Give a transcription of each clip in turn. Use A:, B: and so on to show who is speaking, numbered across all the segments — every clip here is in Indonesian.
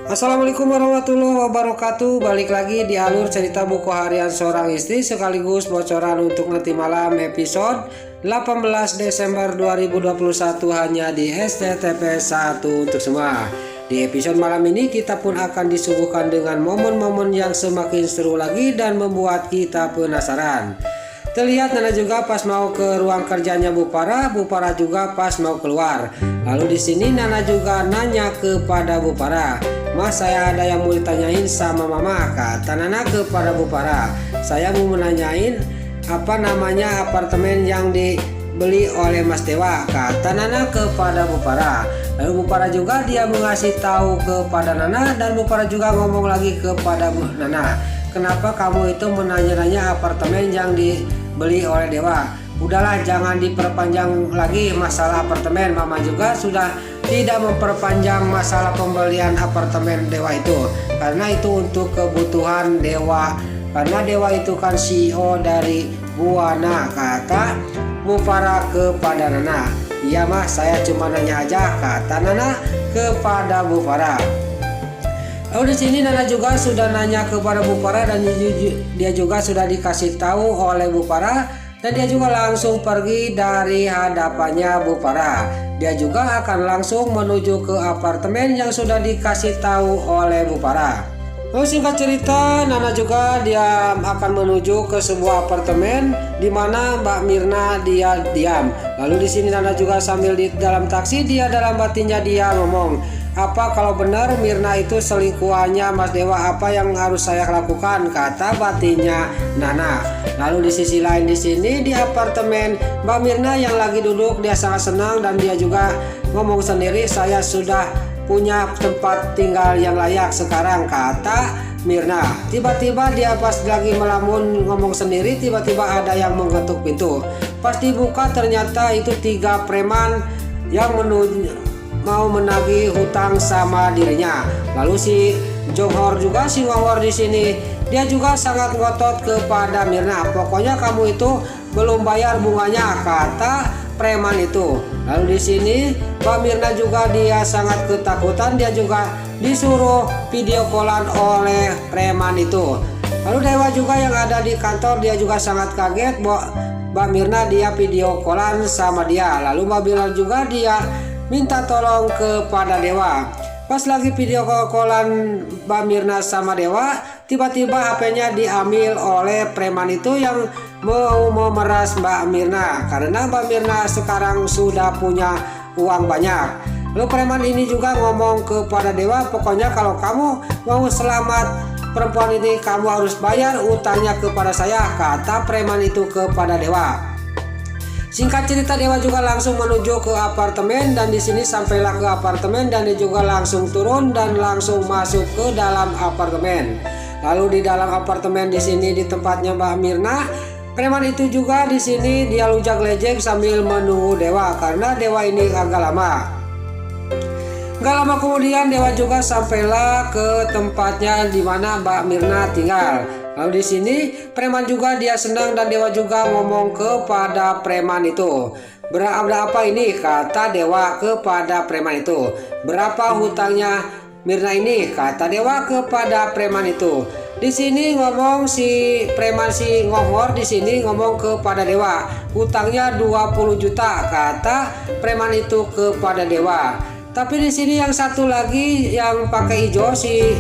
A: Assalamualaikum warahmatullahi wabarakatuh. Balik lagi di alur cerita buku harian seorang istri sekaligus bocoran untuk nanti malam episode 18 Desember 2021 hanya di SCTP 1 untuk semua. Di episode malam ini kita pun akan disuguhkan dengan momen-momen yang semakin seru lagi dan membuat kita penasaran. Terlihat Nana juga pas mau ke ruang kerjanya Bu Farah juga pas mau keluar. Lalu di sini Nana juga nanya kepada Bu Farah, "Mas, saya ada yang mau ditanyain sama Mama," kata Nana kepada Bu Farah. "Saya mau menanyain apa namanya apartemen yang dibeli oleh Mas Dewa," kata Nana kepada Bu Farah. Lalu Bu Farah juga dia mengasih tahu kepada Nana dan Bu Farah juga ngomong lagi kepada Bu Nana, "Kenapa kamu itu menanya-nanya apartemen yang dibeli oleh Dewa? Udahlah, jangan diperpanjang lagi masalah apartemen. Mama juga sudah tidak memperpanjang masalah pembelian apartemen Dewa itu, karena itu untuk kebutuhan Dewa, karena Dewa itu kan CEO dari Buana," kata Bu Farah kepada Nana. "Iya Mas, saya cuma nanya aja," kata Nana kepada Bu Farah. Lalu di sini Nana juga sudah nanya kepada Bu Farah dan dia juga sudah dikasih tahu oleh Bu Farah dan dia juga langsung pergi dari hadapannya Bu Farah. Dia juga akan langsung menuju ke apartemen yang sudah dikasih tahu oleh Bu Farah. Lalu singkat cerita, Nana juga dia akan menuju ke sebuah apartemen di mana Mbak Mirna dia diam. Lalu di sini Nana juga sambil di dalam taksi, dia dalam batinnya dia ngomong, "Apa kalau benar Mirna itu selingkuhannya Mas Dewa, apa yang harus saya lakukan?" kata batinnya Nana. Lalu di sisi lain di sini di apartemen Mbak Mirna yang lagi duduk, dia sangat senang dan dia juga ngomong sendiri, "Saya sudah punya tempat tinggal yang layak sekarang," kata Mirna. Tiba-tiba dia pas lagi melamun ngomong sendiri, tiba-tiba ada yang mengetuk pintu. Pas dibuka ternyata itu 3 preman yang mau menagih hutang sama dirinya. Lalu si Jonghor juga, si Ngohor di sini dia juga sangat ngotot kepada Mirna. "Pokoknya kamu itu belum bayar bunganya," kata preman itu. Lalu di sini Mbak Mirna juga dia sangat ketakutan, dia juga disuruh video callan oleh preman itu. Lalu Dewa juga yang ada di kantor dia juga sangat kaget bahwa Mbak Mirna dia video callan sama dia. Lalu Mbak Mirna juga dia minta tolong kepada Dewa. Pas lagi video callan Mbak Mirna sama Dewa, tiba-tiba HP-nya diambil oleh preman itu yang mau memeras Mbak Mirna, karena Mbak Mirna sekarang sudah punya uang banyak. Lalu preman ini juga ngomong kepada Dewa, "Pokoknya kalau kamu mau selamat perempuan ini, kamu harus bayar utangnya kepada saya," kata preman itu kepada Dewa. Singkat cerita, Dewa juga langsung menuju ke apartemen dan di sini sampailah ke apartemen dan dia juga langsung turun dan langsung masuk ke dalam apartemen. Lalu di dalam apartemen di sini di tempatnya Mbak Mirna, preman itu juga di sini dia lujak-lejek sambil menunggu Dewa karena Dewa ini agak lama. Gak lama kemudian Dewa juga sampailah ke tempatnya di mana Mbak Mirna tinggal. Lalu di sini preman juga dia senang dan Dewa juga ngomong kepada preman itu, "Berapa apa ini?" kata Dewa kepada preman itu. "Berapa hutangnya Mirna ini?" kata Dewa kepada preman itu. Di sini ngomong si preman si Ngohor di sini ngomong kepada Dewa, "Hutangnya 20 juta," kata preman itu kepada Dewa. Tapi di sini yang satu lagi yang pakai hijau si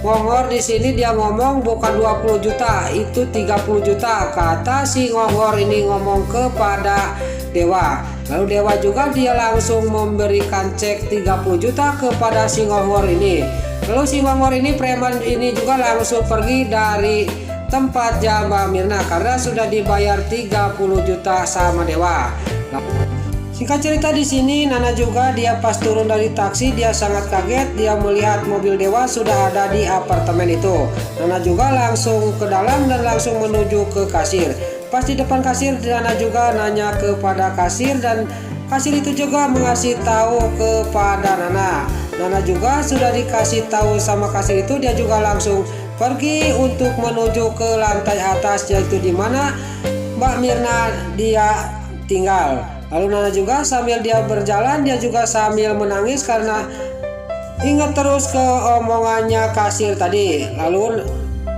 A: Ngohor di sini dia ngomong bukan 20 juta, itu 30 juta, kata si Ngohor ini ngomong kepada Dewa. Lalu Dewa juga dia langsung memberikan cek 30 juta kepada si Ngohor ini. Lalu si Ngohor ini preman ini juga langsung pergi dari tempat Mbak Mirna karena sudah dibayar 30 juta sama Dewa. Singkat cerita di sini Nana juga dia pas turun dari taksi dia sangat kaget, dia melihat mobil Dewa sudah ada di apartemen itu. Nana juga langsung ke dalam dan langsung menuju ke kasir. Pas di depan kasir Nana juga nanya kepada kasir dan kasir itu juga mengasih tahu kepada Nana. Nana juga sudah dikasih tahu sama kasir itu, dia juga langsung pergi untuk menuju ke lantai atas yaitu di mana Mbak Mirna dia tinggal. Lalu Nana juga sambil dia berjalan dia juga sambil menangis karena ingat terus ke omongannya kasir tadi. Lalu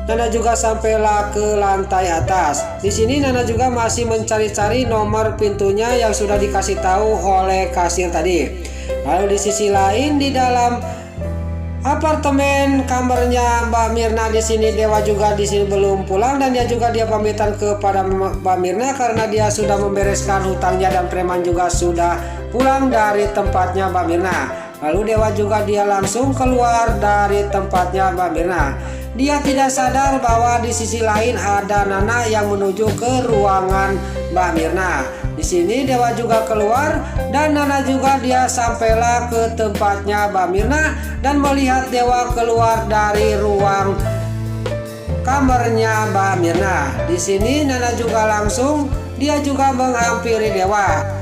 A: Nana juga sampailah ke lantai atas. Di sini Nana juga masih mencari-cari nomor pintunya yang sudah dikasih tahu oleh kasir tadi. Lalu di sisi lain di dalam apartemen kamarnya Mbak Mirna, di sini Dewa juga di sini belum pulang, dan dia pamitan kepada Mbak Mirna karena dia sudah membereskan hutangnya dan preman juga sudah pulang dari tempatnya Mbak Mirna. Lalu Dewa juga dia langsung keluar dari tempatnya Mbak Mirna. Dia tidak sadar bahwa di sisi lain ada Nana yang menuju ke ruangan Mbak Mirna. Di sini Dewa juga keluar dan Nana juga dia sampailah ke tempatnya Mbak Mirna dan melihat Dewa keluar dari ruang kamarnya Mbak Mirna. Di sini Nana juga langsung dia juga menghampiri Dewa.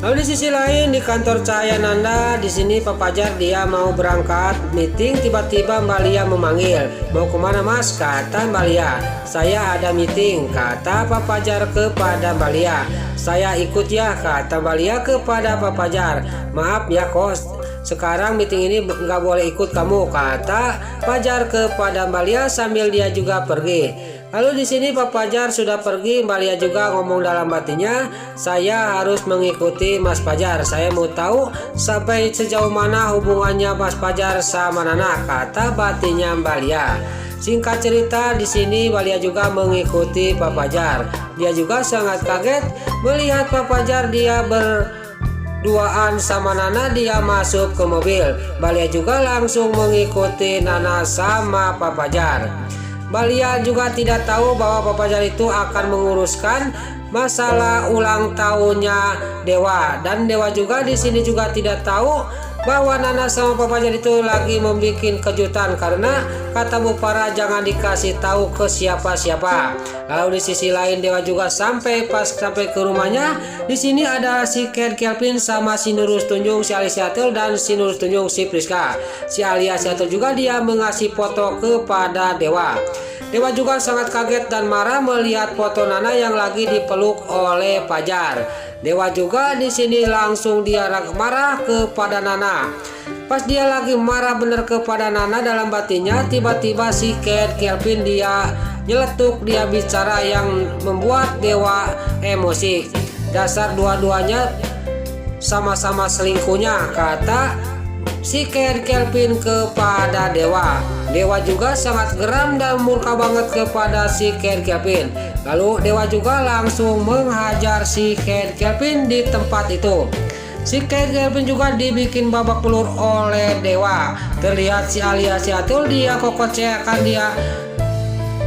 A: Lalu di sisi lain di kantor Cahaya Nanda, di sini Pak Fajar dia mau berangkat meeting, tiba-tiba Mbak Lia memanggil. Mau kemana Mas? Kata Mbak Lia. Saya ada meeting, kata Pak Fajar kepada Mbak Lia. Saya ikut ya, kata Mbak Lia kepada Pak Fajar. Maaf ya kos, sekarang meeting ini nggak boleh ikut kamu, kata Fajar kepada Mbak Lia sambil dia juga pergi. Lalu di sini Pak Fajar sudah pergi, Mbak Lia juga ngomong dalam batinnya, saya harus mengikuti Mas Fajar. Saya mau tahu sampai sejauh mana hubungannya Mas Fajar sama Nana, kata batinnya Mbak Lia. Singkat cerita di sini Mbak Lia juga mengikuti Pak Fajar. Dia juga sangat kaget melihat Pak Fajar dia berduaan sama Nana, dia masuk ke mobil. Mbak Lia juga langsung mengikuti Nana sama Pak Fajar. Mbak Lia juga tidak tahu bahwa Pak Fajar itu akan menguruskan masalah ulang tahunnya Dewa, dan Dewa juga di sini juga tidak tahu bahwa Nana sama Pak Fajar itu lagi membuat kejutan karena kata Bu Farah jangan dikasih tahu ke siapa-siapa. Lalu di sisi lain Dewa juga sampai ke rumahnya. Di sini ada si Ken Kelvin sama si Nurul Tunjung, si Alia Siatul dan si Nurul Tunjung si Priska. Si Alia Siatul juga dia mengasih foto kepada Dewa. Dewa juga sangat kaget dan marah melihat foto Nana yang lagi dipeluk oleh Fajar. Dewa juga di sini langsung dia marah kepada Nana. Pas dia lagi marah bener kepada Nana dalam batinnya, tiba-tiba si Ken Kelvin dia nyeletuk, dia bicara yang membuat Dewa emosi. Dasar dua-duanya sama-sama selingkuhnya, kata si Ken Kelvin kepada Dewa. Dewa juga sangat geram dan murka banget kepada si Ken Kelvin. Lalu Dewa juga langsung menghajar si Ken Kelvin di tempat itu. Si Ken Kelvin juga dibikin babak belur oleh Dewa. Terlihat si Alia Siatul dia kokocehkan, dia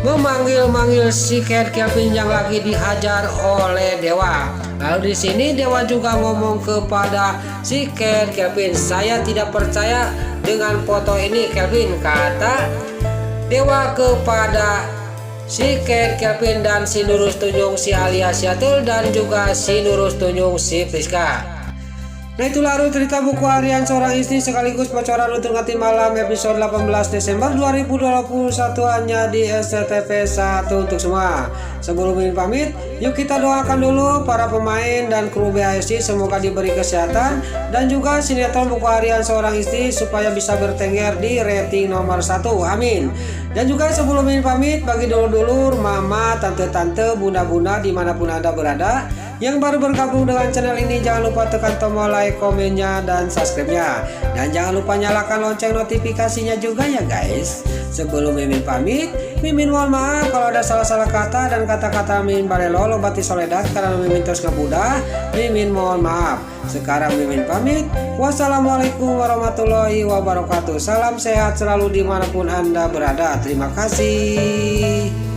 A: memanggil si Ken Kelvin yang lagi dihajar oleh Dewa. Lalu di sini Dewa juga ngomong kepada si Ken Kelvin, saya tidak percaya dengan foto ini Kelvin, kata Dewa kepada si Ken Kelvin dan si Nurul Tunjung, si Alia Siatul dan juga si Nurul Tunjung, si Priska. Nah itulah alur cerita buku harian seorang istri sekaligus bocoran untuk nanti malam episode 18 Desember 2021 hanya di SCTV 1 untuk semua. Sebelum ini pamit, yuk kita doakan dulu para pemain dan kru BHSI semoga diberi kesehatan dan juga sinetron buku harian seorang istri supaya bisa bertengger di rating nomor 1. Amin. Dan juga sebelum ini pamit, bagi dulur-dulur, mama, tante-tante, bunda-bunda dimanapun Anda berada yang baru bergabung dengan channel ini, jangan lupa tekan tombol like, komennya, dan subscribe-nya. Dan jangan lupa nyalakan lonceng notifikasinya juga ya guys. Sebelum Mimin pamit, Mimin mohon maaf kalau ada salah-salah kata dan kata-kata Mimin balelo lobati soledad karena Mimin terus ngabudah. Mimin mohon maaf. Sekarang Mimin pamit. Wassalamualaikum warahmatullahi wabarakatuh. Salam sehat selalu dimanapun Anda berada. Terima kasih.